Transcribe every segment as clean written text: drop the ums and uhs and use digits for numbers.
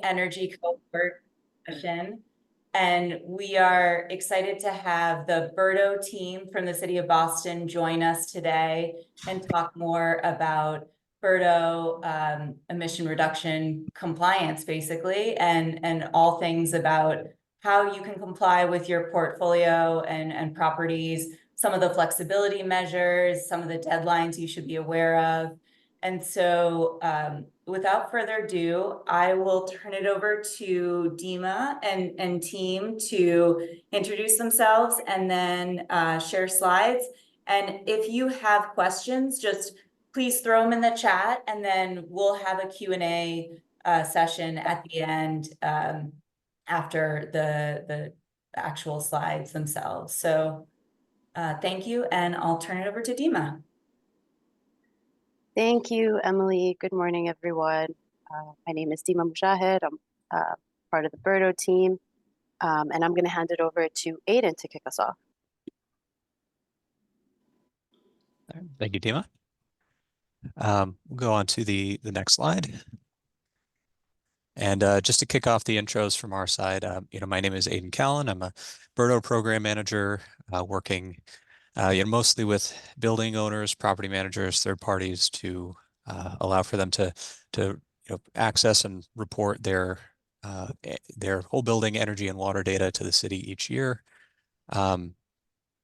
Energy Cohort session. And we are excited to have the BERDO team from the city of Boston join us today and talk more about BERDO emission reduction compliance, basically, and all things about how you can comply with your portfolio and properties, some of the flexibility measures, some of the deadlines you should be aware of. And so without further ado, I will turn it over to Dima and team to introduce themselves and then share slides. And if you have questions, just please throw them in the chat, and then we'll have a Q&A session at the end after the actual slides themselves. So thank you, and I'll turn it over to Dima. Thank you, Emily. Good morning, everyone. My name is Dima Mujahid. I'm part of the BERDO team, and I'm going to hand it over to Aiden to kick us off. Thank you, Dima. We'll go on to the next slide. And just to kick off the intros from our side, my name is Aiden Callan. I'm a BERDO program manager working mostly with building owners, property managers, third parties to allow for them to access and report their whole building energy and water data to the city each year. I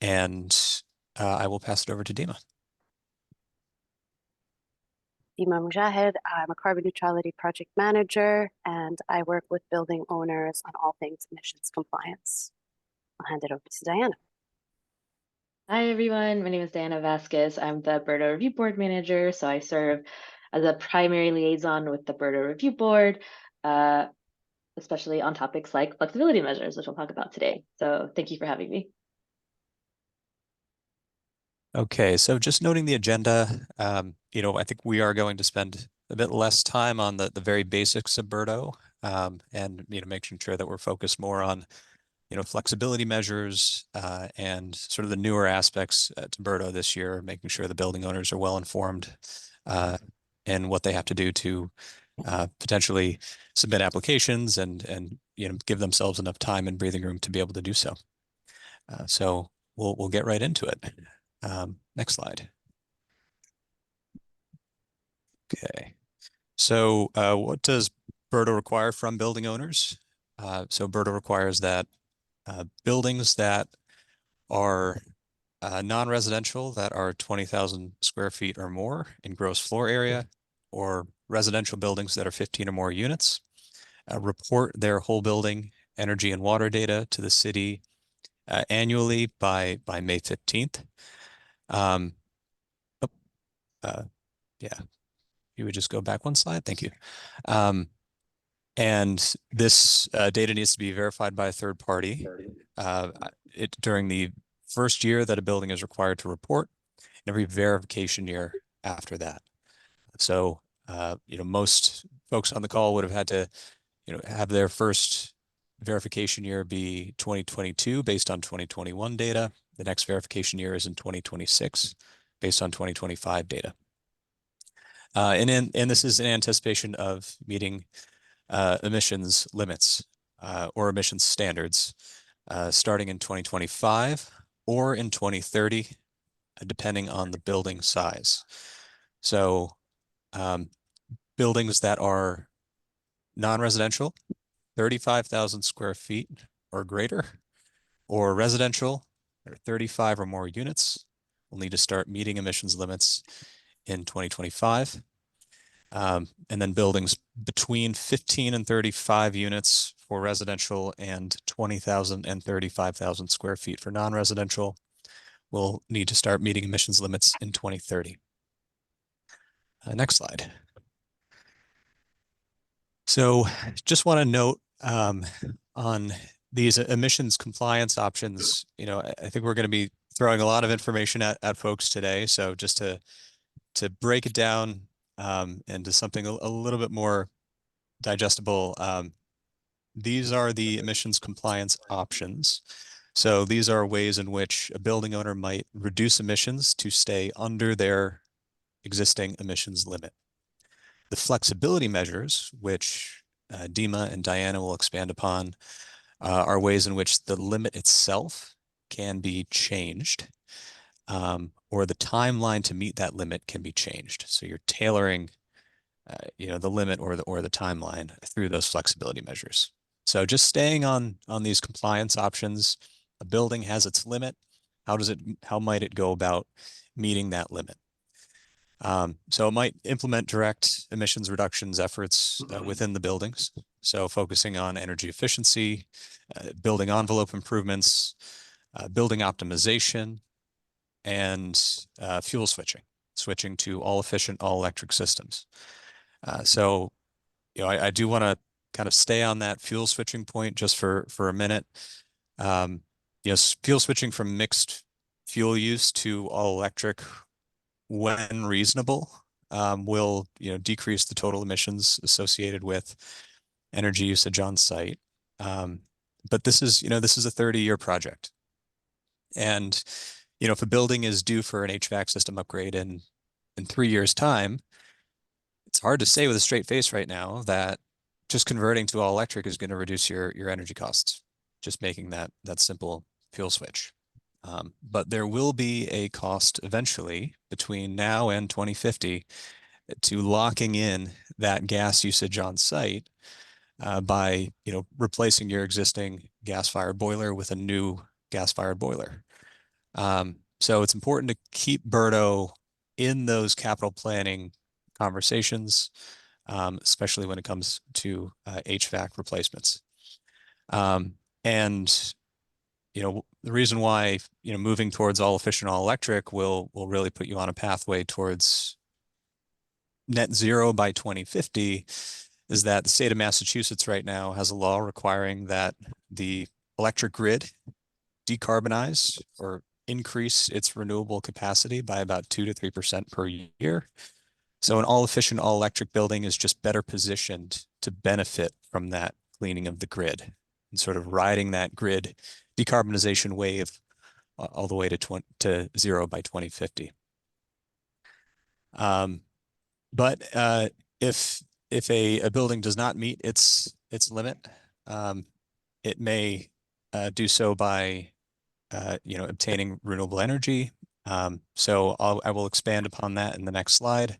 will pass it over to Dima. Dima Mujahid. I'm a carbon neutrality project manager, and I work with building owners on all things emissions compliance. I'll hand it over to Diana. Hi, everyone. My name is Diana Vasquez. I'm the BERDO Review Board Manager, so I serve as a primary liaison with the BERDO Review Board, especially on topics like flexibility measures, which we'll talk about today. So thank you for having me. Okay, so just noting the agenda, I think we are going to spend a bit less time on the very basics of BERDO, and making sure that we're focused more on flexibility measures and sort of the newer aspects to BERDO this year, making sure the building owners are well informed in what they have to do to potentially submit applications and give themselves enough time and breathing room to be able to do so. So we'll get right into it. Next slide. Okay, so what does BERDO require from building owners? So BERDO requires that buildings that are non-residential, that are 20,000 square feet or more in gross floor area, or residential buildings that are 15 or more units, report their whole building energy and water data to the city annually by May 15th. Yeah, you would just go back one slide. Thank you. And this data needs to be verified by a third party during the first year that a building is required to report, and every verification year after that. So, most folks on the call would have had to, have their first verification year be 2022 based on 2021 data. The next verification year is in 2026 based on 2025 data. And this is in anticipation of meeting emissions limits or emissions standards starting in 2025 or in 2030, depending on the building size. So buildings that are non-residential, 35,000 square feet or greater, or residential, or 35 or more units, will need to start meeting emissions limits in 2025. And then buildings between 15 and 35 units for residential and 20,000 and 35,000 square feet for non-residential will need to start meeting emissions limits in 2030. Next slide. So just want to note on these emissions compliance options, I think we're going to be throwing a lot of information at folks today. So just to break it down into something a little bit more digestible, these are the emissions compliance options. So these are ways in which a building owner might reduce emissions to stay under their existing emissions limit. The flexibility measures, which Dima and Diana will expand upon, are ways in which the limit itself can be changed, or the timeline to meet that limit can be changed. So you're tailoring, the limit or the timeline through those flexibility measures. So just staying on these compliance options. A building has its limit. How might it go about meeting that limit? So it might implement direct emissions reductions efforts within the buildings. So focusing on energy efficiency, building envelope improvements, building optimization, and fuel switching to all efficient, all electric systems. So, I do want to kind of stay on that fuel switching point just for a minute. Fuel switching from mixed fuel use to all electric, when reasonable, will decrease the total emissions associated with energy usage on site. But this is a 30-year project, and if a building is due for an HVAC system upgrade in 3 years' time, it's hard to say with a straight face right now that just converting to all electric is going to reduce your energy costs, just making that simple fuel switch. But there will be a cost eventually between now and 2050 to locking in that gas usage on site by replacing your existing gas-fired boiler with a new gas-fired boiler. So it's important to keep BERDO in those capital planning conversations, especially when it comes to HVAC replacements. And the reason why moving towards all efficient, all electric will really put you on a pathway towards net zero by 2050 is that the state of Massachusetts right now has a law requiring that the electric grid decarbonize or increase its renewable capacity by about 2 to 3% per year. So an all efficient, all electric building is just better positioned to benefit from that cleaning of the grid and sort of riding that grid decarbonization wave all the way to zero by 2050. But if a building does not meet its limit, it may do so by obtaining renewable energy. So I will expand upon that in the next slide.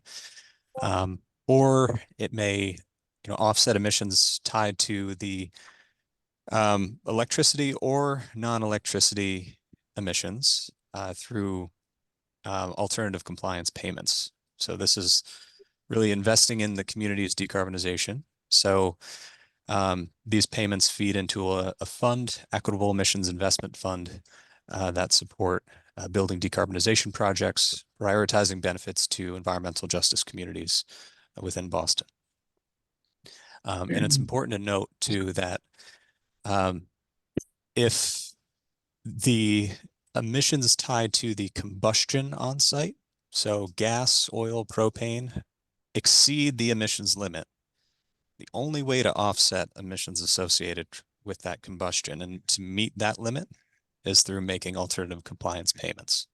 Or it may offset emissions tied to the electricity or non-electricity emissions through alternative compliance payments. So this is really investing in the community's decarbonization. So these payments feed into a fund, equitable emissions investment fund, that support building decarbonization projects, prioritizing benefits to environmental justice communities within Boston. And it's important to note too that if the emissions tied to the combustion on site, so gas, oil, propane, exceed the emissions limit, the only way to offset emissions associated with that combustion and to meet that limit is through making alternative compliance payments.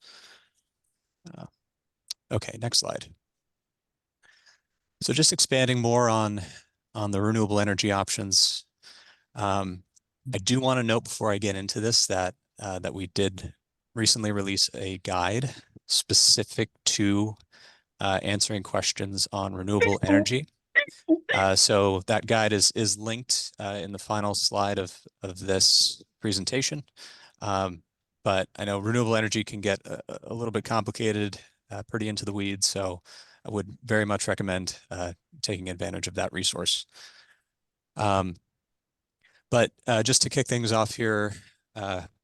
Okay, next slide. So just expanding more on the renewable energy options. I do want to note before I get into this that we did recently release a guide specific to answering questions on renewable energy. So that guide is linked in the final slide of this presentation. But I know renewable energy can get a little bit complicated, pretty into the weeds. So I would very much recommend taking advantage of that resource. But just to kick things off here,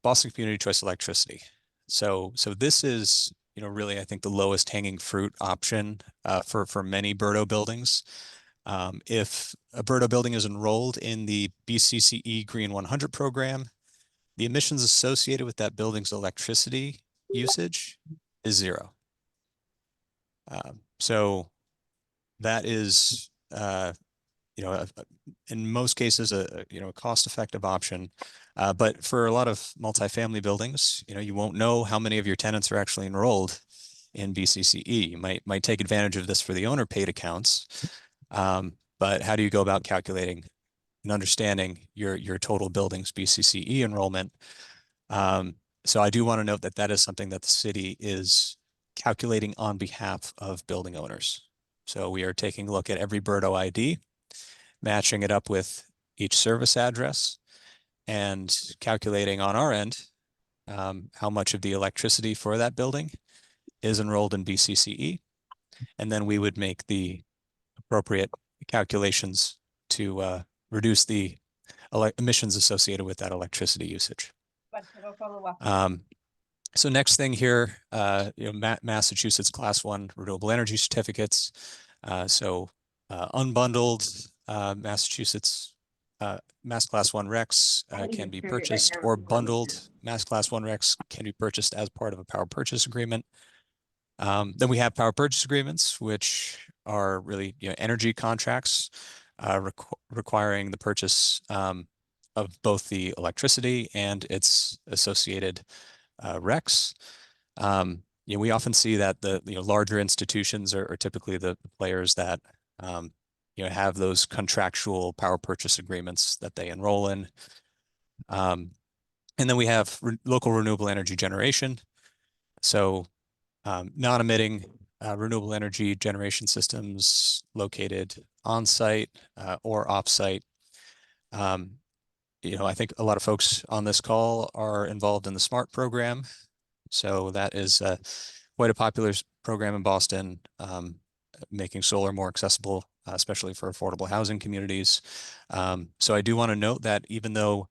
Boston Community Choice Electricity. So this is really, I think, the lowest hanging fruit option for many BERDO buildings. If a BERDO building is enrolled in the BCCE Green 100 program, the emissions associated with that building's electricity usage is zero. So that is, in most cases, a cost-effective option. But for a lot of multifamily buildings, you won't know how many of your tenants are actually enrolled in BCCE. You might take advantage of this for the owner-paid accounts. But how do you go about calculating in understanding your total building's BCCE enrollment. So I do want to note that that is something that the city is calculating on behalf of building owners. So we are taking a look at every BERDO ID, matching it up with each service address, and calculating on our end how much of the electricity for that building is enrolled in BCCE. And then we would make the appropriate calculations to reduce the emissions associated with that electricity usage. So next thing here, Massachusetts Class 1 renewable energy certificates. Unbundled Massachusetts Mass Class 1 RECs can be purchased, or bundled Mass Class 1 RECs can be purchased as part of a power purchase agreement. Then we have power purchase agreements, which are really energy contracts requiring the purchase of both the electricity and its associated RECs. We often see that the larger institutions are typically the players that have those contractual power purchase agreements that they enroll in. And then we have local renewable energy generation. So non-emitting renewable energy generation systems located on-site or off-site. I think a lot of folks on this call are involved in the SMART program. So that is quite a popular program in Boston, making solar more accessible, especially for affordable housing communities. So I do want to note that even though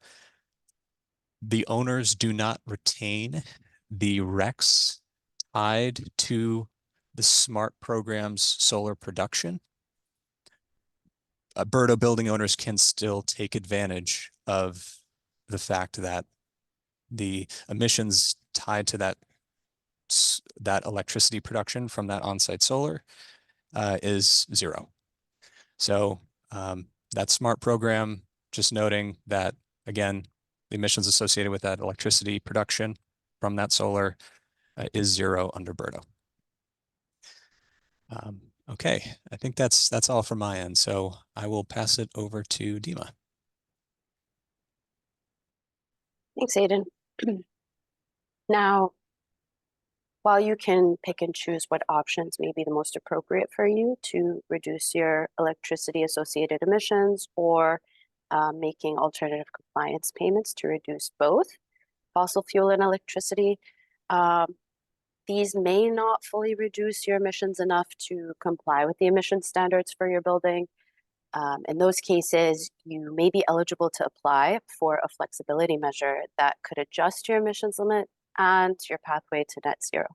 the owners do not retain the RECs tied to the SMART program's solar production, BERDO building owners can still take advantage of the fact that the emissions tied to that electricity production from that on-site solar is zero. So that SMART program, just noting that, again, the emissions associated with that electricity production from that solar is zero under BERDO. Okay, I think that's all from my end. So I will pass it over to Dima. Thanks, Aiden. Now, while you can pick and choose what options may be the most appropriate for you to reduce your electricity associated emissions, or making alternative compliance payments to reduce both fossil fuel and electricity, these may not fully reduce your emissions enough to comply with the emission standards for your building. In those cases, you may be eligible to apply for a flexibility measure that could adjust your emissions limit and your pathway to net zero.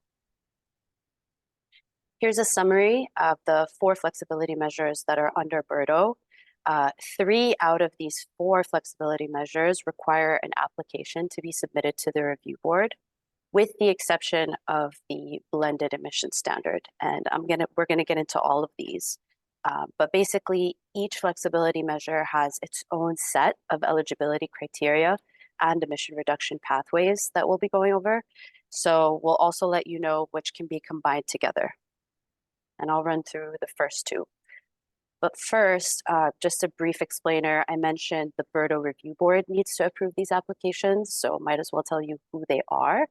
Here's a summary of the 4 flexibility measures that are under BERDO. 3 out of these 4 flexibility measures require an application to be submitted to the review board, with the exception of the blended emission standard. And we're gonna get into all of these. But basically, each flexibility measure has its own set of eligibility criteria and emission reduction pathways that we'll be going over. So we'll also let you know which can be combined together. And I'll run through the first 2. But first, just a brief explainer, I mentioned the BERDO review board needs to approve these applications, so might as well tell you who they are.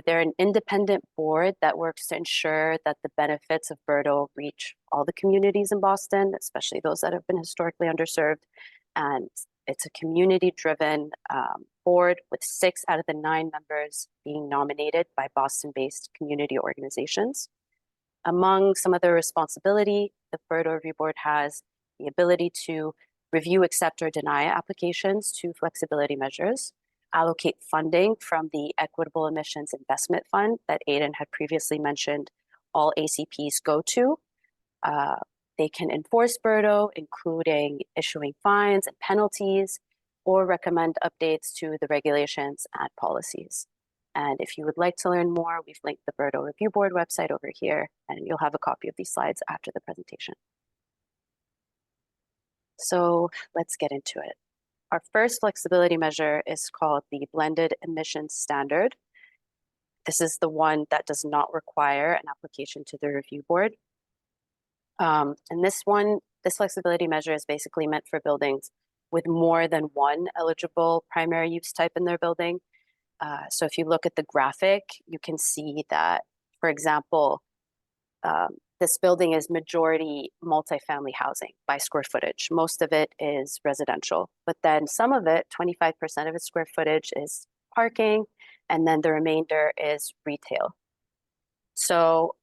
They're an independent board that works to ensure that the benefits of BERDO reach all the communities in Boston, especially those that have been historically underserved. And it's a community-driven board with 6 out of the 9 members being nominated by Boston-based community organizations. Among some of their responsibility, the BERDO Review Board has the ability to review, accept, or deny applications to flexibility measures, allocate funding from the Equitable Emissions Investment Fund that Aiden had previously mentioned all ACPs go to. They can enforce BERDO, including issuing fines and penalties, or recommend updates to the regulations and policies. And if you would like to learn more, we've linked the BERDO Review Board website over here, and you'll have a copy of these slides after the presentation. So let's get into it. Our first flexibility measure is called the Blended Emissions Standard. This is the one that does not require an application to the review board. And this flexibility measure is basically meant for buildings with more than one eligible primary use type in their building. So if you look at the graphic, you can see that, for example, this building is majority multifamily housing by square footage. Most of it is residential, but then some of it, 25% of its square footage is parking, and then the remainder is retail. So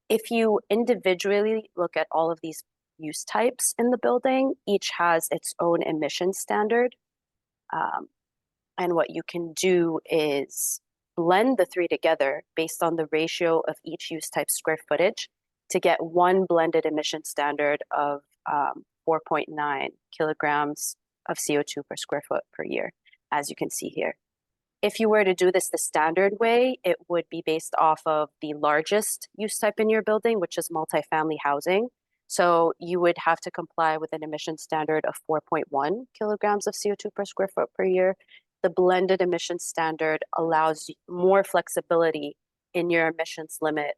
if you individually look at all of these use types in the building, each has its own emission standard. And what you can do is blend the three together based on the ratio of each use type square footage to get one blended emission standard of 4.9 kilograms of CO2 per square foot per year, as you can see here. If you were to do this the standard way, it would be based off of the largest use type in your building, which is multifamily housing. So you would have to comply with an emission standard of 4.1 kilograms of CO2 per square foot per year. The blended emission standard allows more flexibility in your emissions limit,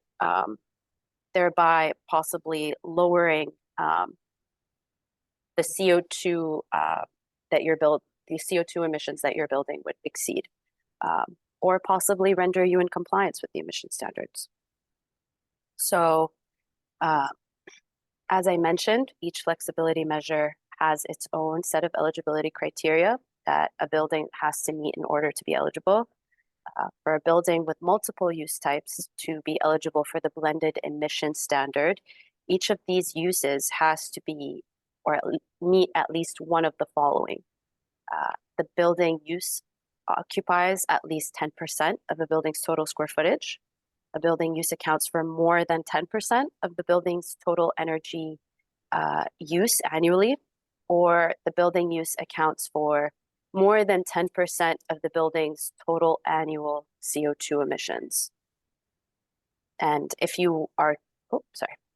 thereby possibly lowering the CO2 the CO2 emissions that your building would exceed, or possibly render you in compliance with the emission standards. So, as I mentioned, each flexibility measure has its own set of eligibility criteria that a building has to meet in order to be eligible. For a building with multiple use types to be eligible for the blended emission standard, each of these uses has to be or meet at least one of the following. The building use occupies at least 10% of the building's total square footage. A building use accounts for more than 10% of the building's total energy use annually, or the building use accounts for more than 10% of the building's total annual CO2 emissions. And if you are,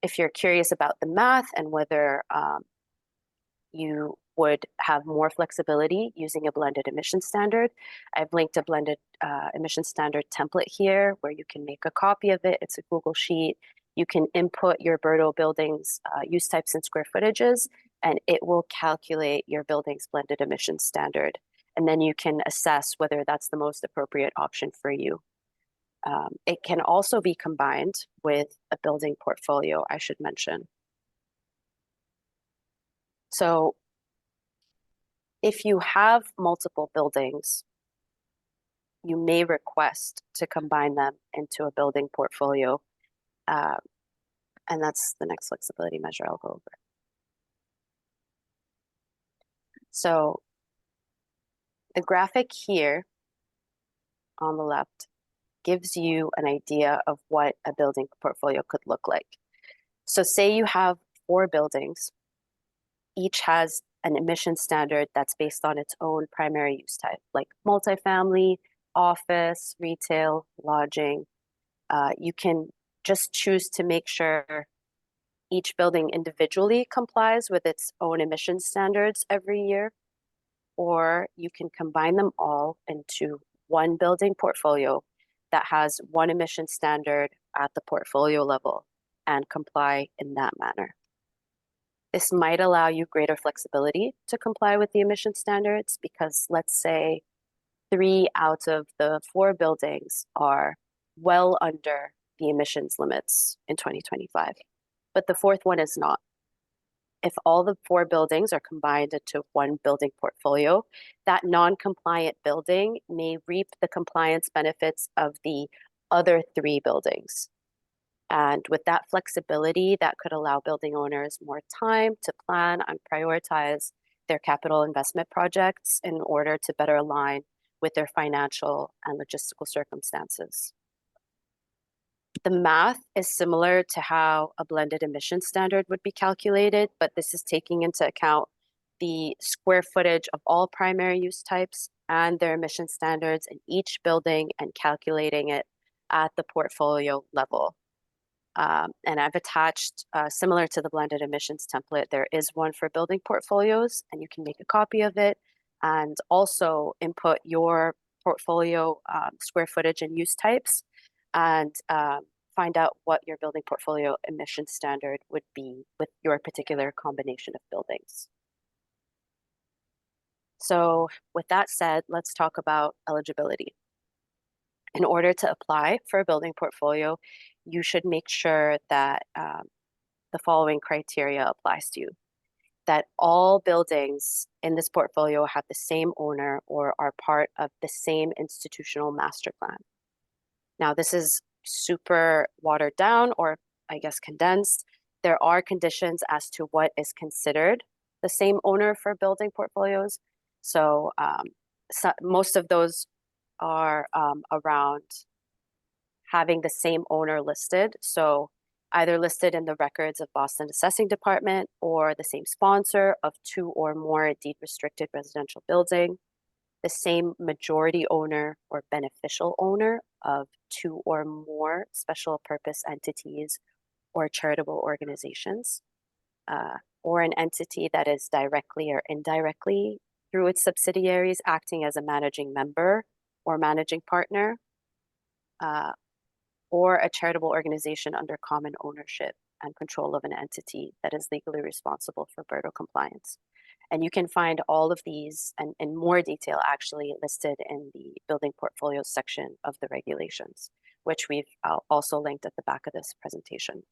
if you're curious about the math and whether you would have more flexibility using a blended emission standard, I've linked a blended emission standard template here where you can make a copy of it. It's a Google Sheet. You can input your BERDO building's use types and square footages, and it will calculate your building's blended emission standard. And then you can assess whether that's the most appropriate option for you. It can also be combined with a building portfolio, I should mention. So if you have multiple buildings, you may request to combine them into a building portfolio. And that's the next flexibility measure I'll go over. So the graphic here on the left gives you an idea of what a building portfolio could look like. So say you have 4 buildings, each has an emission standard that's based on its own primary use type, like multifamily, office, retail, lodging. You can just choose to make sure each building individually complies with its own emission standards every year, or you can combine them all into one building portfolio that has one emission standard at the portfolio level and comply in that manner. This might allow you greater flexibility to comply with the emission standards because let's say 3 out of the 4 buildings are well under the emissions limits in 2025, but the 4th one is not. If all the 4 buildings are combined into one building portfolio, that non-compliant building may reap the compliance benefits of the other 3 buildings. And with that flexibility, that could allow building owners more time to plan and prioritize their capital investment projects in order to better align with their financial and logistical circumstances. The math is similar to how a blended emission standard would be calculated, but this is taking into account the square footage of all primary use types and their emission standards in each building and calculating it at the portfolio level. And I've attached, similar to the blended emissions template, there is one for building portfolios, and you can make a copy of it and also input your portfolio square footage and use types and find out what your building portfolio emission standard would be with your particular combination of buildings. So with that said, let's talk about eligibility. In order to apply for a building portfolio, you should make sure that the following criteria applies to you. That all buildings in this portfolio have the same owner or are part of the same institutional master plan. Now, this is super watered down, or I guess condensed. There are conditions as to what is considered the same owner for building portfolios. So, most of those are around having the same owner listed. So either listed in the records of Boston Assessing Department or the same sponsor of 2 or more deed restricted residential building, the same majority owner or beneficial owner of 2 or more special purpose entities or charitable organizations, or an entity that is directly or indirectly through its subsidiaries acting as a managing member or managing partner, or a charitable organization under common ownership and control of an entity that is legally responsible for BERDO compliance. And you can find all of these and in more detail actually listed in the building portfolios section of the regulations, which we've also linked at the back of this presentation.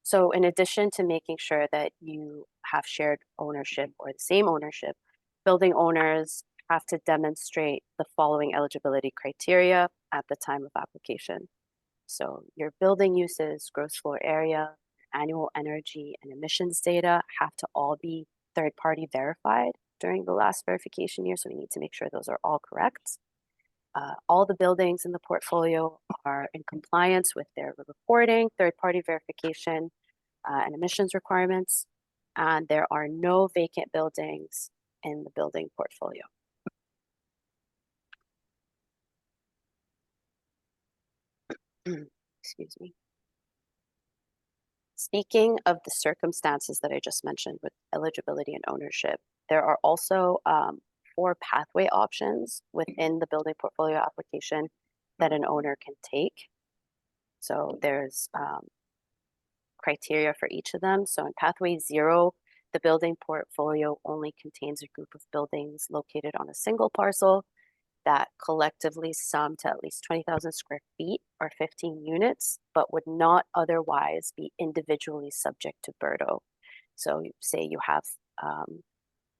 So in addition to making sure that you have shared ownership or the same ownership, building owners have to demonstrate the following eligibility criteria at the time of application. So your building uses, gross floor area, annual energy and emissions data have to all be third-party verified during the last verification year. So we need to make sure those are all correct. All the buildings in the portfolio are in compliance with their reporting, third-party verification, and emissions requirements. And there are no vacant buildings in the building portfolio. Excuse me. Speaking of the circumstances that I just mentioned with eligibility and ownership, there are also 4 pathway options within the building portfolio application that an owner can take. So there's criteria for each of them. So in pathway 0, the building portfolio only contains a group of buildings located on a single parcel that collectively sum to at least 20,000 square feet or 15 units, but would not otherwise be individually subject to BERDO. So say you have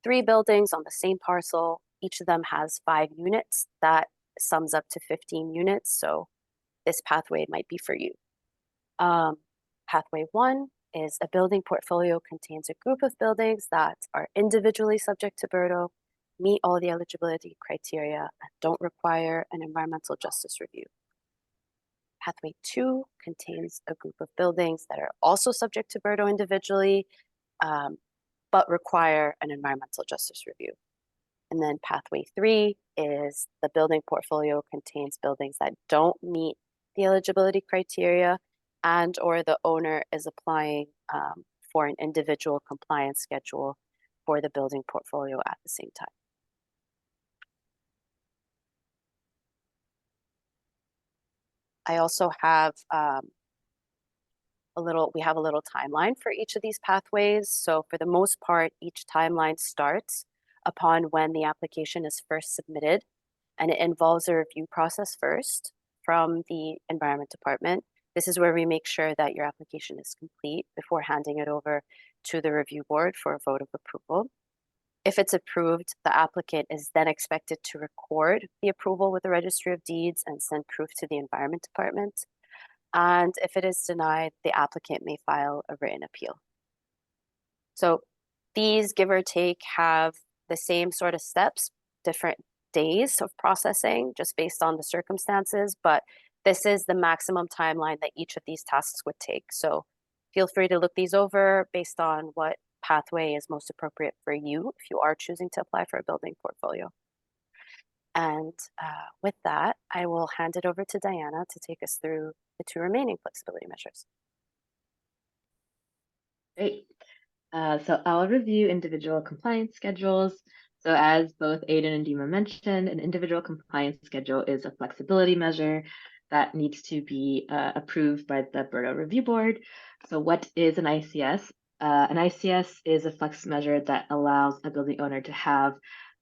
3 buildings on the same parcel, each of them has 5 units, that sums up to 15 units. So this pathway might be for you. Pathway 1 is a building portfolio contains a group of buildings that are individually subject to BERDO, meet all the eligibility criteria, and don't require an environmental justice review. Pathway 2 contains a group of buildings that are also subject to BERDO individually, but require an environmental justice review. And then pathway 3 is the building portfolio contains buildings that don't meet the eligibility criteria and or the owner is applying for an individual compliance schedule for the building portfolio at the same time. I also have we have a little timeline for each of these pathways. So for the most part, each timeline starts upon when the application is first submitted, and it involves a review process first from the Environment Department. This is where we make sure that your application is complete before handing it over to the review board for a vote of approval. If it's approved, the applicant is then expected to record the approval with the Registry of Deeds and send proof to the Environment Department. And if it is denied, the applicant may file a written appeal. So these, give or take, have the same sort of steps, different days of processing, just based on the circumstances, but this is the maximum timeline that each of these tasks would take. So feel free to look these over based on what pathway is most appropriate for you if you are choosing to apply for a building portfolio. And with that, I will hand it over to Diana to take us through the 2 remaining flexibility measures. Great. So I'll review individual compliance schedules. So as both Aidan and Dima mentioned, an individual compliance schedule is a flexibility measure that needs to be approved by the BERDO Review Board. So what is an ICS? An ICS is a flex measure that allows a building owner to have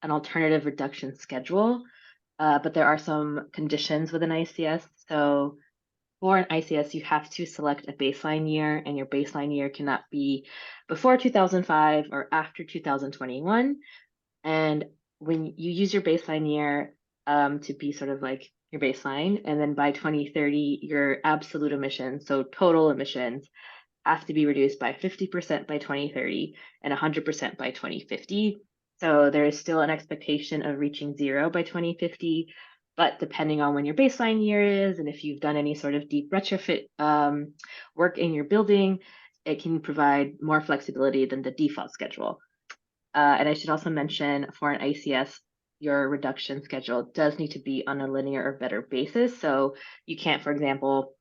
an alternative reduction schedule, but there are some conditions with an ICS. So for an ICS, you have to select a baseline year, and your baseline year cannot be before 2005 or after 2021. And when you use your baseline year to be sort of like your baseline, and then by 2030, your absolute emissions, so total emissions, have to be reduced by 50% by 2030 and 100% by 2050. So there is still an expectation of reaching zero by 2050, but depending on when your baseline year is and if you've done any sort of deep retrofit work in your building, it can provide more flexibility than the default schedule. And I should also mention for an ICS, your reduction schedule does need to be on a linear or better basis. So you can't, for example,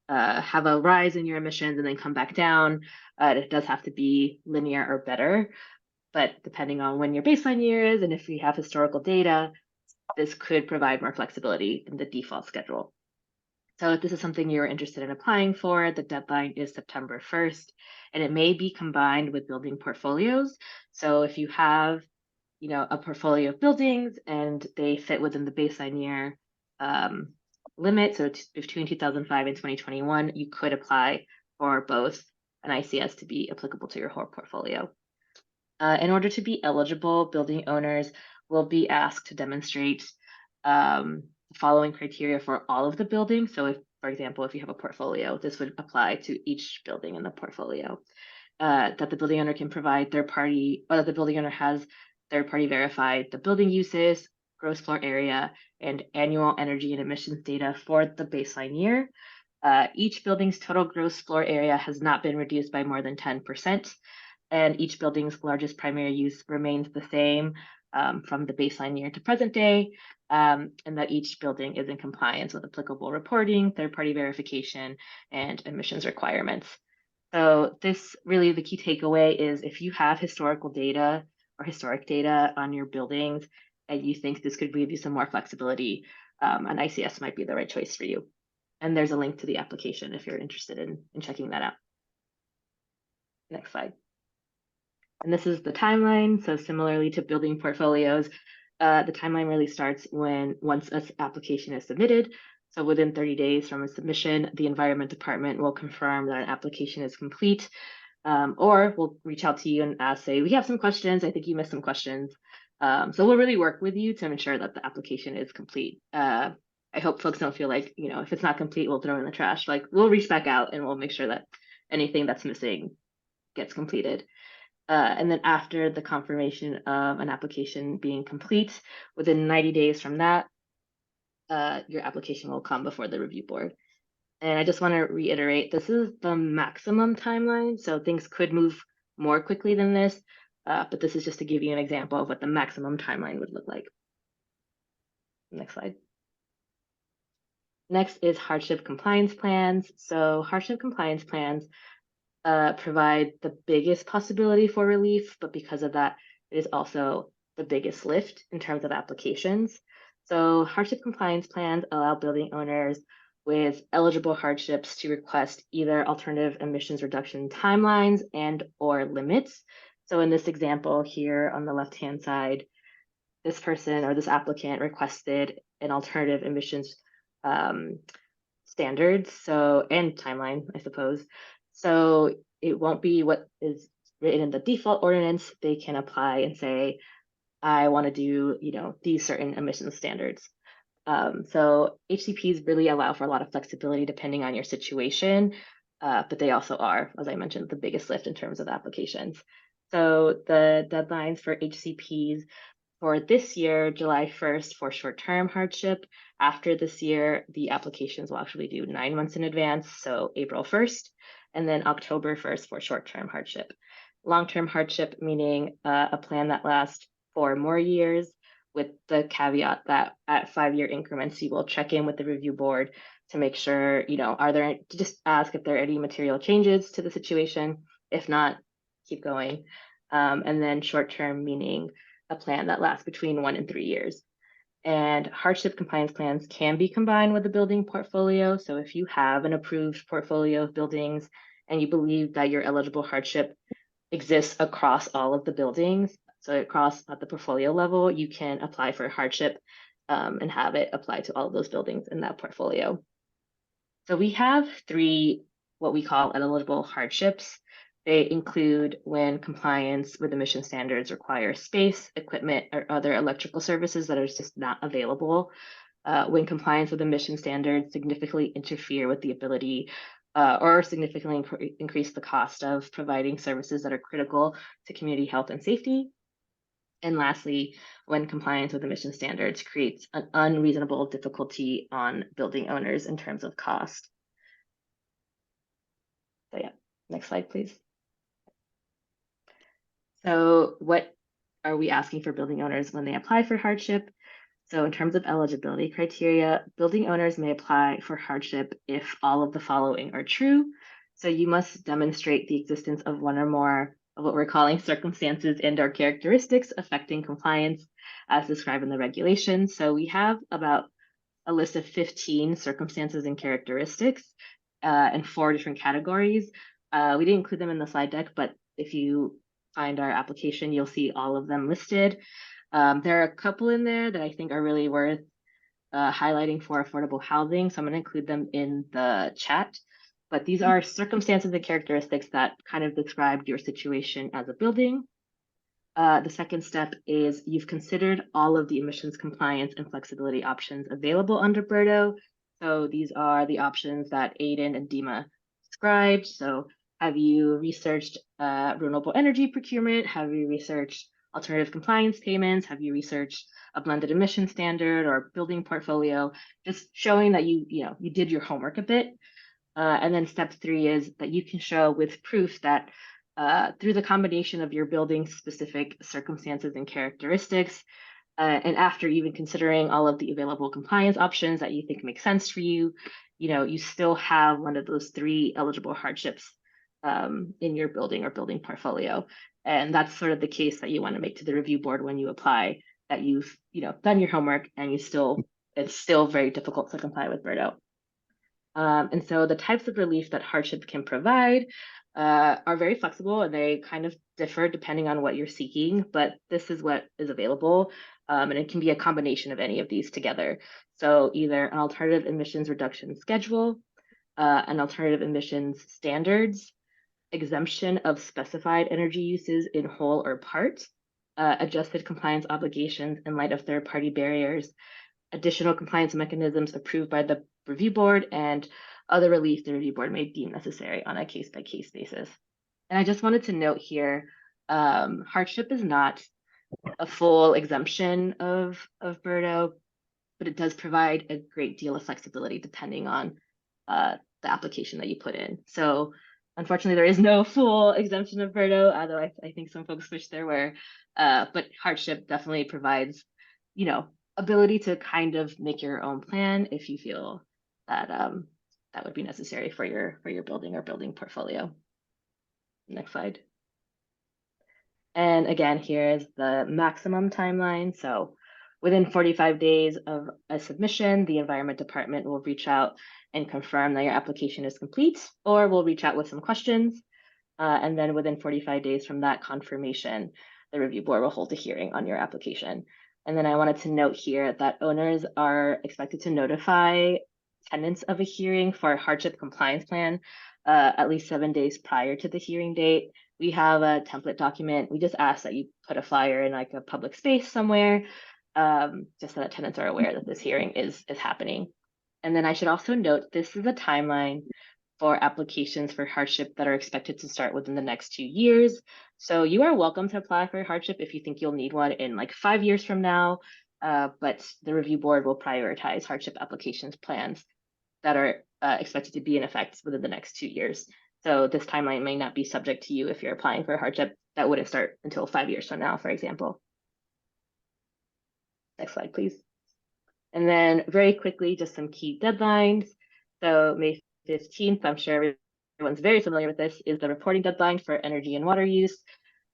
have a rise in your emissions and then come back down. It does have to be linear or better. But depending on when your baseline year is and if you have historical data, this could provide more flexibility than the default schedule. So if this is something you're interested in applying for, the deadline is September 1st, and it may be combined with building portfolios. So if you have, a portfolio of buildings and they fit within the baseline year limit, so between 2005 and 2021, you could apply for both an ICS to be applicable to your whole portfolio. In order to be eligible, building owners will be asked to demonstrate the following criteria for all of the buildings. So if, for example, if you have a portfolio, this would apply to each building in the portfolio. That the building owner can provide third party, or that the building owner has third party verified the building uses, gross floor area, and annual energy and emissions data for the baseline year. Each building's total gross floor area has not been reduced by more than 10%, and each building's largest primary use remains the same from the baseline year to present day, and that each building is in compliance with applicable reporting, third-party verification, and emissions requirements. So this really, the key takeaway is if you have historical data or historic data on your buildings and you think this could give you some more flexibility, an ICS might be the right choice for you. And there's a link to the application if you're interested in checking that out. Next slide. And this is the timeline. So similarly to building portfolios, the timeline really starts once an application is submitted. So within 30 days from a submission, the Environment Department will confirm that an application is complete, or we'll reach out to you and ask, say, we have some questions. I think you missed some questions. So we'll really work with you to ensure that the application is complete. I hope folks don't feel like, if it's not complete, we'll throw it in the trash. Like, we'll reach back out and we'll make sure that anything that's missing gets completed. And then after the confirmation of an application being complete, within 90 days from that, your application will come before the review board. And I just want to reiterate, this is the maximum timeline. So things could move more quickly than this, but this is just to give you an example of what the maximum timeline would look like. Next slide. Next is hardship compliance plans. So hardship compliance plans provide the biggest possibility for relief, but because of that, it is also the biggest lift in terms of applications. So hardship compliance plans allow building owners with eligible hardships to request either alternative emissions reduction timelines and or limits. So in this example here on the left-hand side, this person or this applicant requested an alternative emissions standards, and timeline, I suppose. So it won't be what is written in the default ordinance. They can apply and say, I want to do, these certain emissions standards. So HCPs really allow for a lot of flexibility depending on your situation, but they also are, as I mentioned, the biggest lift in terms of applications. So the deadlines for HCPs for this year, July 1st for short-term hardship. After this year, the applications will actually do 9 months in advance, so April 1st, and then October 1st for short-term hardship. Long-term hardship, meaning a plan that lasts 4 more years, with the caveat that at 5-year increments, you will check in with the review board to make sure, just ask if there are any material changes to the situation. If not, keep going. And then short-term, meaning a plan that lasts between 1 and 3 years. And hardship compliance plans can be combined with a building portfolio. So if you have an approved portfolio of buildings and you believe that your eligible hardship exists across all of the buildings. So across at the portfolio level, you can apply for hardship and have it apply to all of those buildings in that portfolio. So we have three what we call eligible hardships. They include when compliance with emission standards require space, equipment, or other electrical services that are just not available. When compliance with emission standards significantly interfere with the ability or significantly increase the cost of providing services that are critical to community health and safety. And lastly, when compliance with emission standards creates an unreasonable difficulty on building owners in terms of cost. So yeah, next slide, please. So what are we asking for building owners when they apply for hardship? So in terms of eligibility criteria, building owners may apply for hardship if all of the following are true. So you must demonstrate the existence of one or more of what we're calling circumstances and or characteristics affecting compliance as described in the regulations. So we have about a list of 15 circumstances and characteristics in 4 different categories. We didn't include them in the slide deck, but if you find our application, you'll see all of them listed. There are a couple in there that I think are really worth highlighting for affordable housing, so I'm going to include them in the chat. But these are circumstances and characteristics that kind of describe your situation as a building. The second step is you've considered all of the emissions compliance and flexibility options available under BERDO. So these are the options that Aiden and Dima described. So have you researched renewable energy procurement? Have you researched alternative compliance payments? Have you researched a blended emission standard or building portfolio? Just showing that you did your homework a bit. And then step 3 is that you can show with proof that through the combination of your building's specific circumstances and characteristics, and after even considering all of the available compliance options that you think make sense for you, you still have one of those 3 eligible hardships in your building or building portfolio. And that's sort of the case that you want to make to the review board when you apply, that you've done your homework and it's still very difficult to comply with BERDO. And so the types of relief that hardship can provide are very flexible, and they kind of differ depending on what you're seeking, but this is what is available. And it can be a combination of any of these together. So either an alternative emissions reduction schedule, an alternative emissions standards, exemption of specified energy uses in whole or part, adjusted compliance obligations in light of third-party barriers, additional compliance mechanisms approved by the review board, and other relief the review board may deem necessary on a case-by-case basis. And I just wanted to note here, hardship is not a full exemption of BERDO, but it does provide a great deal of flexibility depending on the application that you put in. So unfortunately, there is no full exemption of BERDO, although I think some folks wish there were, but hardship definitely provides, ability to kind of make your own plan if you feel that that would be necessary for your building or building portfolio. Next slide. And again, here is the maximum timeline. So within 45 days of a submission, the Environment Department will reach out and confirm that your application is complete, or we'll reach out with some questions. And then within 45 days from that confirmation, the review board will hold a hearing on your application. And then I wanted to note here that owners are expected to notify tenants of a hearing for a hardship compliance plan at least 7 days prior to the hearing date. We have a template document. We just ask that you put a flyer in like a public space somewhere, just so that tenants are aware that this hearing is happening. And then I should also note, this is a timeline for applications for hardship that are expected to start within the next 2 years. So you are welcome to apply for hardship if you think you'll need one in like 5 years from now, but the review board will prioritize hardship applications plans that are expected to be in effect within the next 2 years. So this timeline may not be subject to you if you're applying for a hardship that wouldn't start until 5 years from now, for example. Next slide, please. And then very quickly, just some key deadlines. So May 15th, I'm sure everyone's very familiar with this, is the reporting deadline for energy and water use.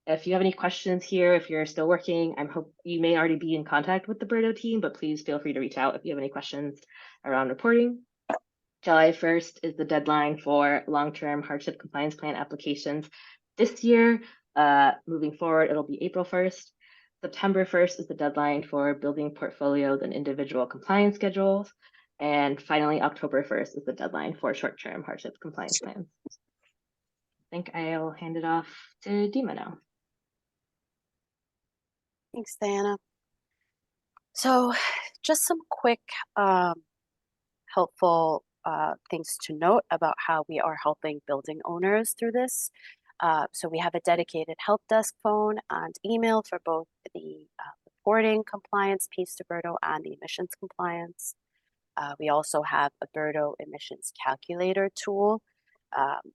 If you have any questions here, if you're still working, I hope you may already be in contact with the BERDO team, but please feel free to reach out if you have any questions around reporting. July 1st is the deadline for long-term hardship compliance plan applications this year. Moving forward, it'll be April 1st. September 1st is the deadline for building portfolios and individual compliance schedules. And finally, October 1st is the deadline for short-term hardship compliance plans. I think I'll hand it off to Dima now. Thanks, Diana. So just some quick helpful things to note about how we are helping building owners through this. So we have a dedicated help desk phone and email for both the reporting compliance piece to BERDO and the emissions compliance. We also have a BERDO emissions calculator tool.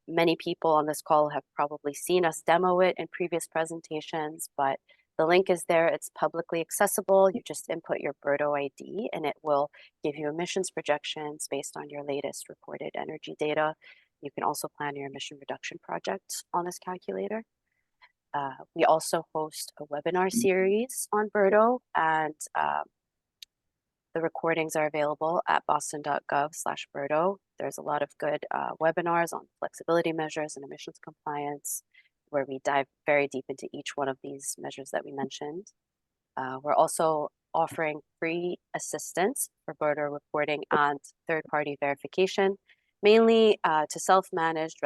Many people on this call have probably seen us demo it in previous presentations, but the link is there. It's publicly accessible. You just input your BERDO ID and it will give you emissions projections based on your latest reported energy data. You can also plan your emission reduction projects on this calculator. We also host a webinar series on BERDO, and the recordings are available at boston.gov/BERDO. There's a lot of good webinars on flexibility measures and emissions compliance, where we dive very deep into each one of these measures that we mentioned. We're also offering free assistance for BERDO reporting and third-party verification, mainly to self-managed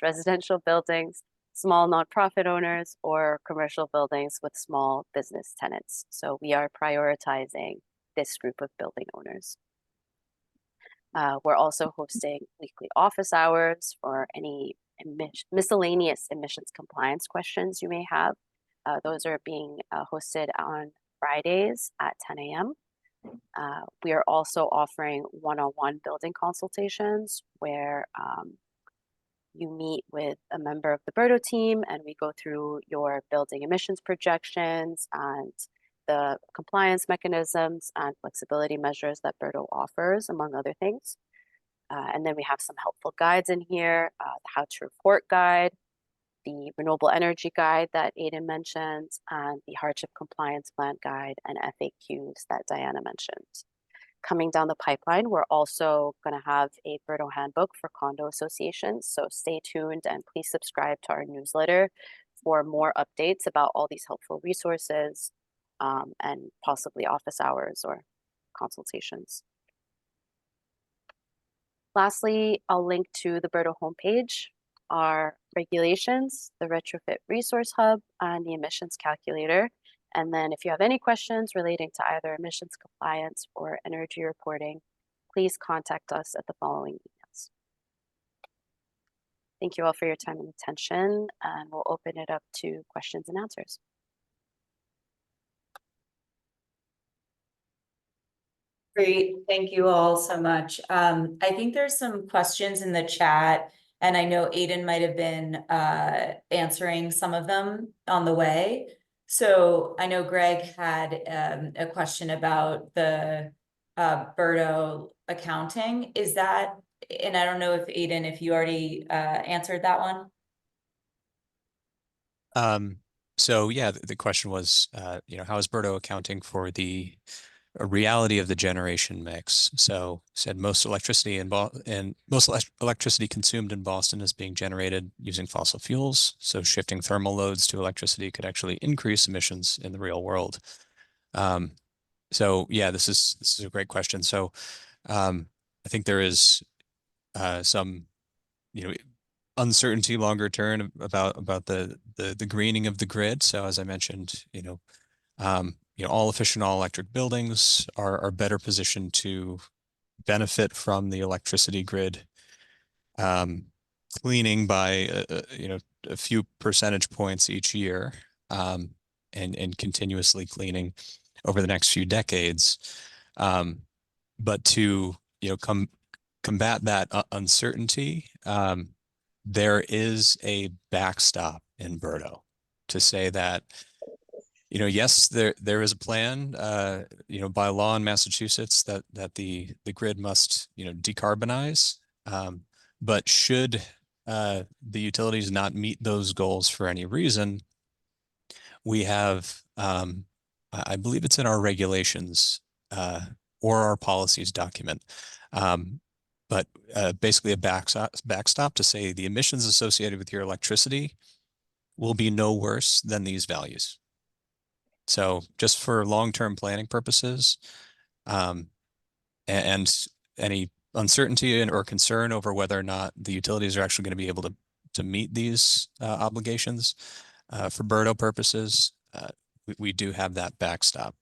residential buildings, small nonprofit owners, or commercial buildings with small business tenants. So we are prioritizing this group of building owners. We're also hosting weekly office hours for any miscellaneous emissions compliance questions you may have. Those are being hosted on Fridays at 10 a.m. We are also offering one-on-one building consultations where you meet with a member of the BERDO team and we go through your building emissions projections and the compliance mechanisms and flexibility measures that BERDO offers, among other things. And then we have some helpful guides in here, the How to Report guide, the Renewable Energy guide that Aidan mentioned, and the Hardship Compliance Plan guide and FAQs that Diana mentioned. Coming down the pipeline, we're also going to have a BERDO handbook for condo associations. So stay tuned and please subscribe to our newsletter for more updates about all these helpful resources and possibly office hours or consultations. Lastly, I'll link to the BERDO homepage, our regulations, the retrofit resource hub, and the emissions calculator. And then if you have any questions relating to either emissions compliance or energy reporting, please contact us at the following emails. Thank you all for your time and attention, and we'll open it up to questions and answers. Great, thank you all so much. I think there's some questions in the chat, and I know Aidan might have been answering some of them on the way. So I know Greg had a question about the BERDO accounting. Is that, and I don't know if Aidan, if you already answered that one? So yeah, the question was, how is BERDO accounting for the reality of the generation mix? So said most electricity electricity consumed in Boston is being generated using fossil fuels. So shifting thermal loads to electricity could actually increase emissions in the real world. So yeah, this is a great question. So I think there is some uncertainty longer term about the greening of the grid. So as I mentioned, all efficient all electric buildings are better positioned to benefit from the electricity grid cleaning by a few percentage points each year, and continuously cleaning over the next few decades. But to combat that uncertainty, there is a backstop in BERDO to say that yes, there is a plan, by law in Massachusetts that the grid must, decarbonize. But should the utilities not meet those goals for any reason, we have, I believe it's in our regulations or our policies document, but basically a backstop to say the emissions associated with your electricity will be no worse than these values. So just for long-term planning purposes, and any uncertainty or concern over whether or not the utilities are actually going to be able to meet these obligations, for BERDO purposes, we do have that backstop.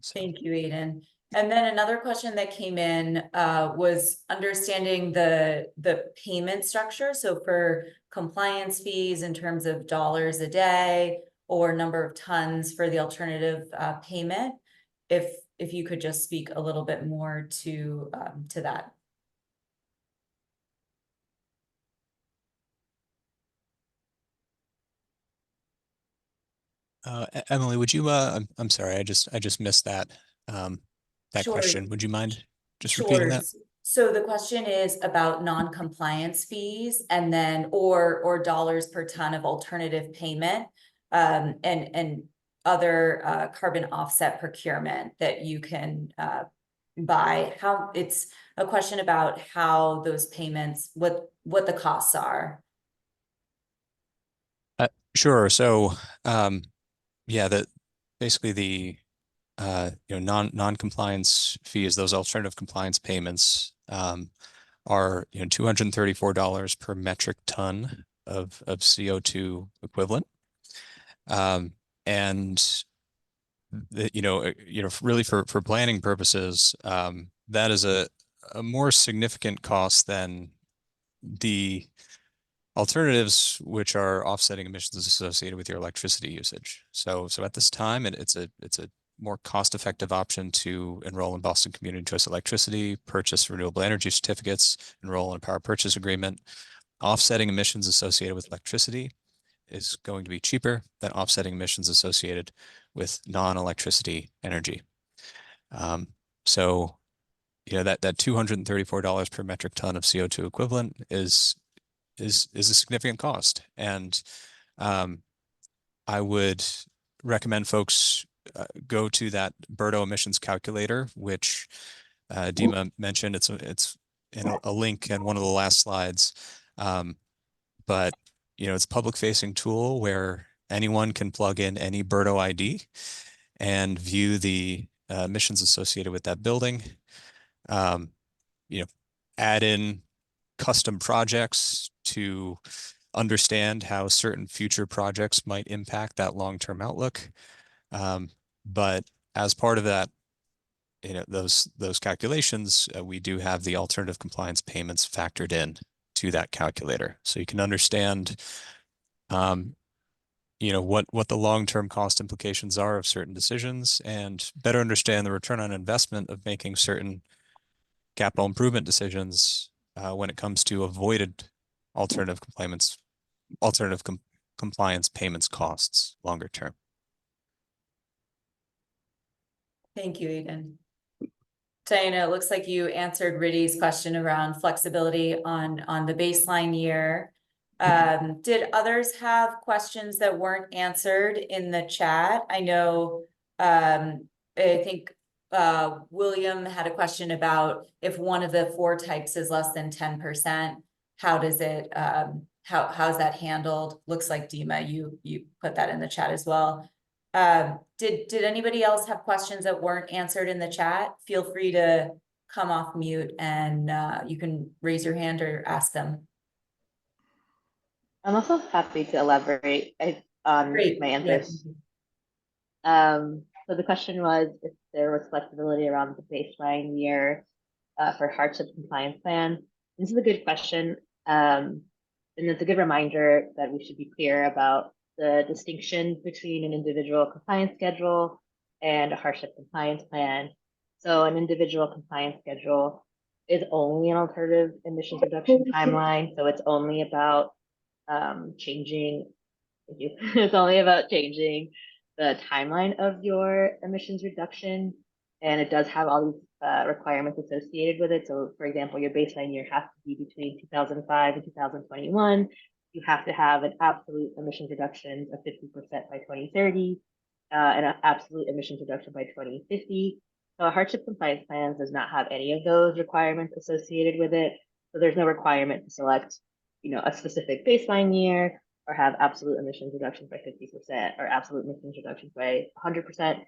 So. Thank you, Aiden. And then another question that came in was understanding the payment structure. So for compliance fees in terms of dollars a day or number of tons for the alternative payment, if you could just speak a little bit more to that. Emily, would you, I'm sorry, I just missed that, that Sure. question. Would you mind just Sure. repeating that? So the question is about non-compliance fees and then or dollars per ton of alternative payment and other carbon offset procurement that you can buy. How it's a question about how those payments, what the costs are. Sure. So, yeah, that basically the non-compliance fees, those alternative compliance payments, are $234 per metric ton of CO2 equivalent, and really for planning purposes, that is a more significant cost than the alternatives, which are offsetting emissions associated with your electricity usage. So at this time, it's a more cost-effective option to enroll in Boston Community Choice Electricity, purchase renewable energy certificates, enroll in a power purchase agreement. Offsetting emissions associated with electricity is going to be cheaper than offsetting emissions associated with non-electricity energy. So that $234 per metric ton of CO2 equivalent is a significant cost, and I would recommend folks go to that BERDO emissions calculator, which Dima mentioned. It's in a link in one of the last slides, but it's a public-facing tool where anyone can plug in any BERDO ID and view the emissions associated with that building. Add in custom projects to understand how certain future projects might impact that long-term outlook. But as part of that, those calculations, we do have the alternative compliance payments factored in to that calculator. So you can understand, what the long-term cost implications are of certain decisions and better understand the return on investment of making certain capital improvement decisions when it comes to avoided alternative compliance payments costs longer term. Thank you, Aiden. Diana, it looks like you answered Riddy's question around flexibility on the baseline year. Did others have questions that weren't answered in the chat? I know, I think William had a question about if one of the 4 types is less than 10%, how does it, how's that handled? Looks like Dima, you put that in the chat as well. Did anybody else have questions that weren't answered in the chat? Feel free to come off mute and you can raise your hand or ask them. I'm also happy to elaborate on Great. my answers. So the question was if there was flexibility around the baseline year for hardship compliance plan. This is a good question. And it's a good reminder that we should be clear about the distinction between an individual compliance schedule and a hardship compliance plan. So an individual compliance schedule is only an alternative emissions reduction timeline. So it's only about changing, it's only about changing the timeline of your emissions reduction. And it does have all these requirements associated with it. So for example, your baseline year has to be between 2005 and 2021. You have to have an absolute emissions reduction of 50% by 2030 and an absolute emissions reduction by 2050. So a hardship compliance plan does not have any of those requirements associated with it. So there's no requirement to select, a specific baseline year or have absolute emissions reductions by 50% or absolute emissions reductions by 100%.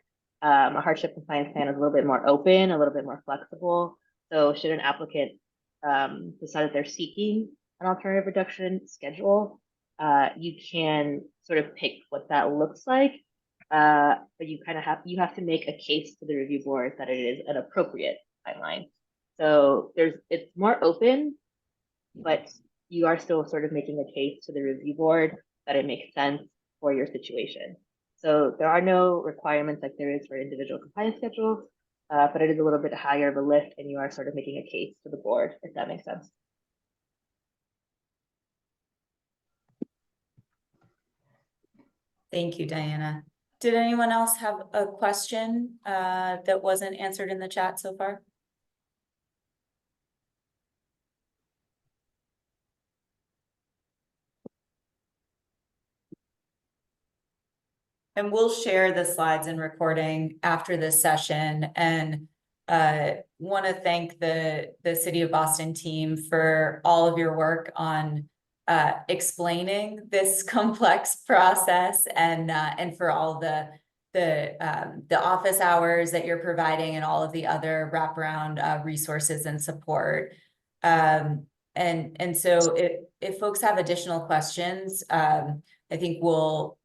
A hardship compliance plan is a little bit more open, a little bit more flexible. So should an applicant decide that they're seeking an alternative reduction schedule, you can sort of pick what that looks like, but you have to make a case to the review board that it is an appropriate timeline. So it's more open, but you are still sort of making a case to the review board that it makes sense for your situation. So there are no requirements like there is for individual compliance schedules, but it is a little bit higher of a lift, and you are sort of making a case to the board, if that makes sense. Thank you, Diana. Did anyone else have a question that wasn't answered in the chat so far? And we'll share the slides and recording after this session, and want to thank the City of Boston team for all of your work on explaining this complex process, and for all the office hours that you're providing and all of the other wraparound resources and support. And so if folks have additional questions, I think we'll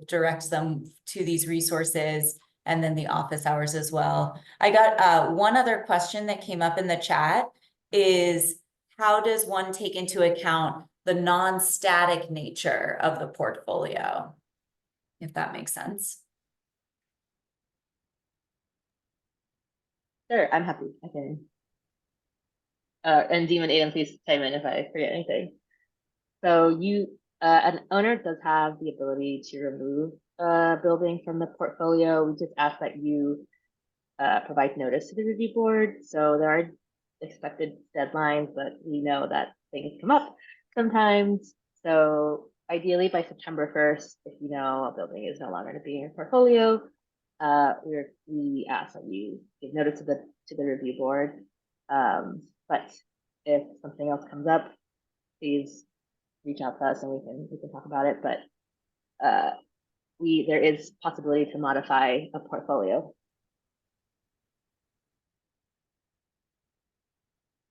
direct them to these resources and then the office hours as well. I got one other question that came up in the chat is, how does one take into account the non-static nature of the portfolio? If that makes sense. Sure, I'm happy. I can. And Dean and Aiden, please chime in if I forget anything. So an owner does have the ability to remove a building from the portfolio. We just ask that you provide notice to the review board. So there are expected deadlines, but we know that things come up sometimes. So ideally by September 1st, if you know a building is no longer to be in your portfolio, we ask that you give notice to the review board. But if something else comes up, please reach out to us and we can talk about it. But there is possibility to modify a portfolio.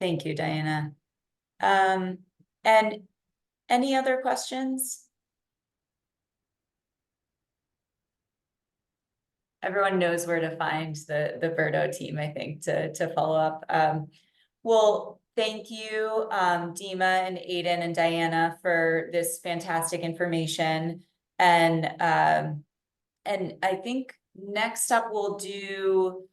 Thank you, Diana. And any other questions? Everyone knows where to find the BERDO team, I think, to follow up. Well, thank you, Dima and Aiden and Diana, for this fantastic information. And I think next up we'll do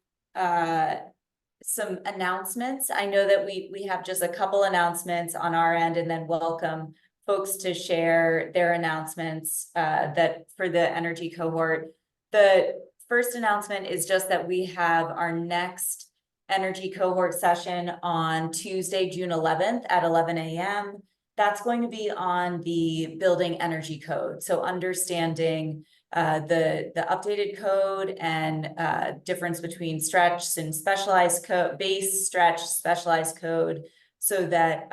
some announcements. I know that we have just a couple announcements on our end, and then welcome folks to share their announcements that for the energy cohort. The first announcement is just that we have our next energy cohort session on Tuesday, June 11th at 11 a.m. That's going to be on the building energy code. So understanding the updated code and difference between stretched and specialized code, base, stretch, specialized code, so that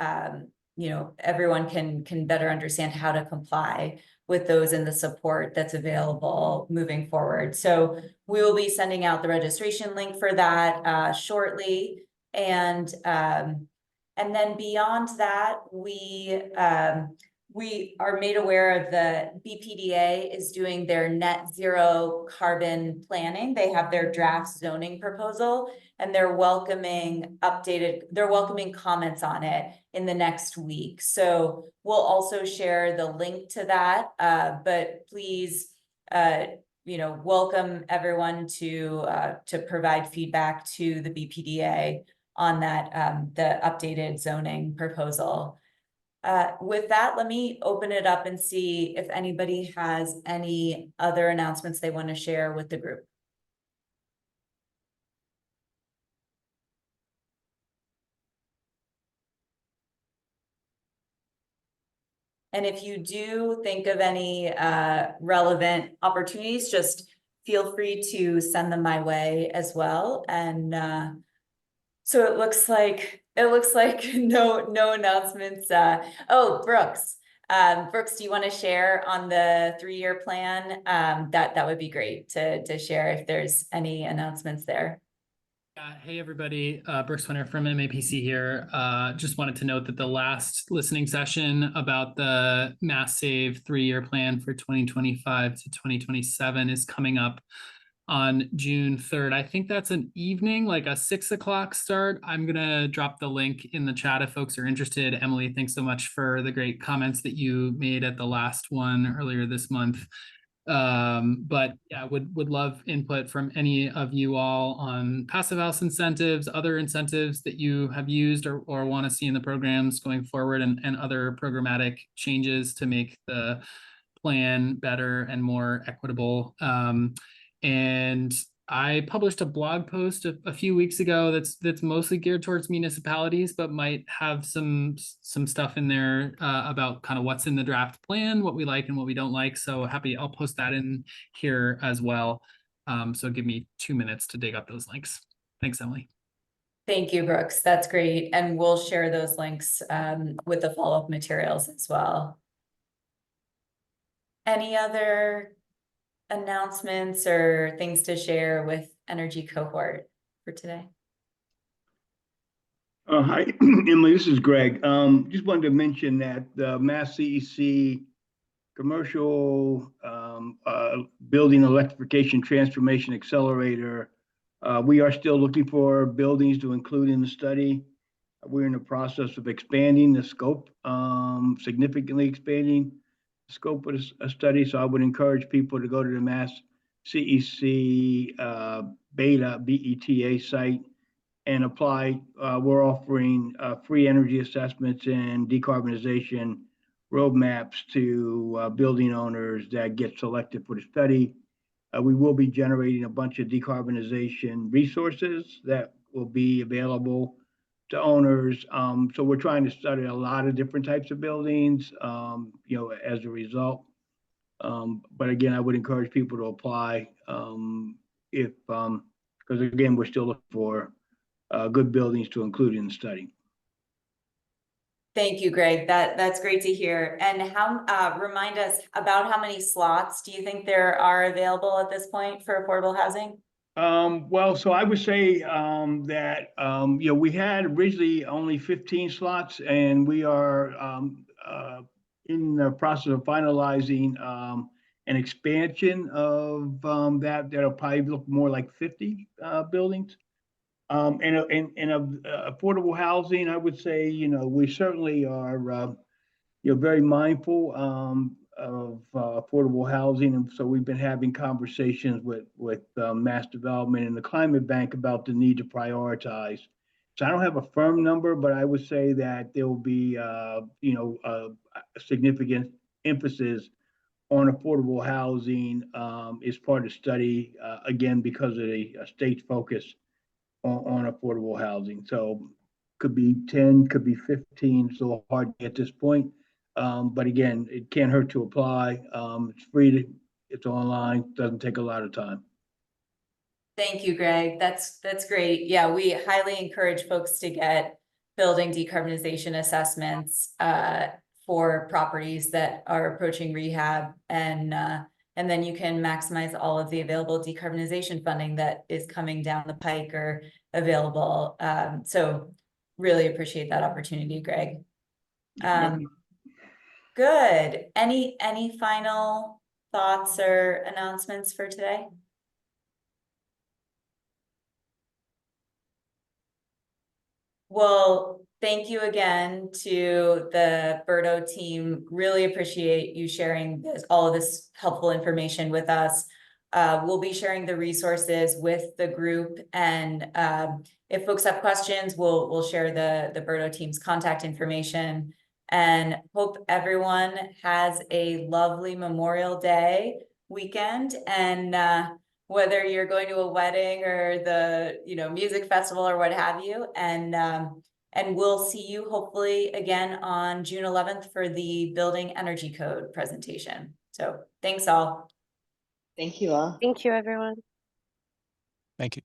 you know, everyone can better understand how to comply with those and the support that's available moving forward. So we will be sending out the registration link for that shortly. And then beyond that, we are made aware of the BPDA is doing their net zero carbon planning. They have their draft zoning proposal, and they're welcoming comments on it in the next week. So we'll also share the link to that, but please, you know, welcome everyone to provide feedback to the BPDA on that, the updated zoning proposal. With that, let me open it up and see if anybody has any other announcements they want to share with the group. And if you do think of any relevant opportunities, just feel free to send them my way as well. And so it looks like no announcements. Oh, Brooks, Brooks, do you want to share on the 3-year plan? That would be great to share if there's any announcements there. Hey, everybody. Brooks Winter from MAPC here. Just wanted to note that the last listening session about the Mass Save 3-year plan for 2025 to 2027 is coming up on June 3rd. I think that's an evening, like a 6 o'clock start. I'm going to drop the link in the chat if folks are interested. Emily, thanks so much for the great comments that you made at the last one earlier this month. But yeah, would love input from any of you all on passive house incentives, other incentives that you have used or want to see in the programs going forward, and other programmatic changes to make the plan better and more equitable. And I published a blog post a few weeks ago that's mostly geared towards municipalities, but might have some stuff in there about kind of what's in the draft plan, what we like and what we don't like. So I'll post that in here as well. So give me 2 minutes to dig up those links. Thanks, Emily. Thank you, Brooks. That's great. And we'll share those links with the follow-up materials as well. Any other announcements or things to share with Energy Cohort for today? Hi, Emily, this is Greg. Just wanted to mention that the Mass CEC Commercial Building Electrification Transformation Accelerator, we are still looking for buildings to include in the study. We're in the process of expanding the scope, significantly expanding the scope of a study. So I would encourage people to go to the Mass CEC BETA site and apply. We're offering free energy assessments and decarbonization roadmaps to building owners that get selected for the study. We will be generating a bunch of decarbonization resources that will be available to owners. So we're trying to study a lot of different types of buildings, as a result. But again, I would encourage people to apply because again, we're still looking for good buildings to include in the study. Thank you, Greg. That's great to hear. And remind us about how many slots do you think there are available at this point for affordable housing? Well, so I would say that we had originally only 15 slots, and we are in the process of finalizing an expansion of that'll probably look more like 50 buildings. And affordable housing, I would say, we certainly are, very mindful of affordable housing. And so we've been having conversations with Mass Development and the Climate Bank about the need to prioritize. So I don't have a firm number, but I would say that there will be, a significant emphasis on affordable housing as part of the study, again, because of the state's focus on affordable housing. So could be 10, could be 15, so hard at this point. But again, it can't hurt to apply. It's free, it's online, doesn't take a lot of time. Thank you, Greg. That's great. Yeah, we highly encourage folks to get building decarbonization assessments for properties that are approaching rehab, and then you can maximize all of the available decarbonization funding that is coming down the pike or available. So really appreciate that opportunity, Greg. Good. Any final thoughts or announcements for today? Well, thank you again to the BERDO team. Really appreciate you sharing all of this helpful information with us. We'll be sharing the resources with the group, and if folks have questions, we'll share the BERDO team's contact information. And hope everyone has a lovely Memorial Day weekend, and whether you're going to a wedding or the music festival or what have you, and we'll see you hopefully again on June 11th for the Building Energy Code presentation. So thanks all. Thank you all. Thank you, everyone. Thank you.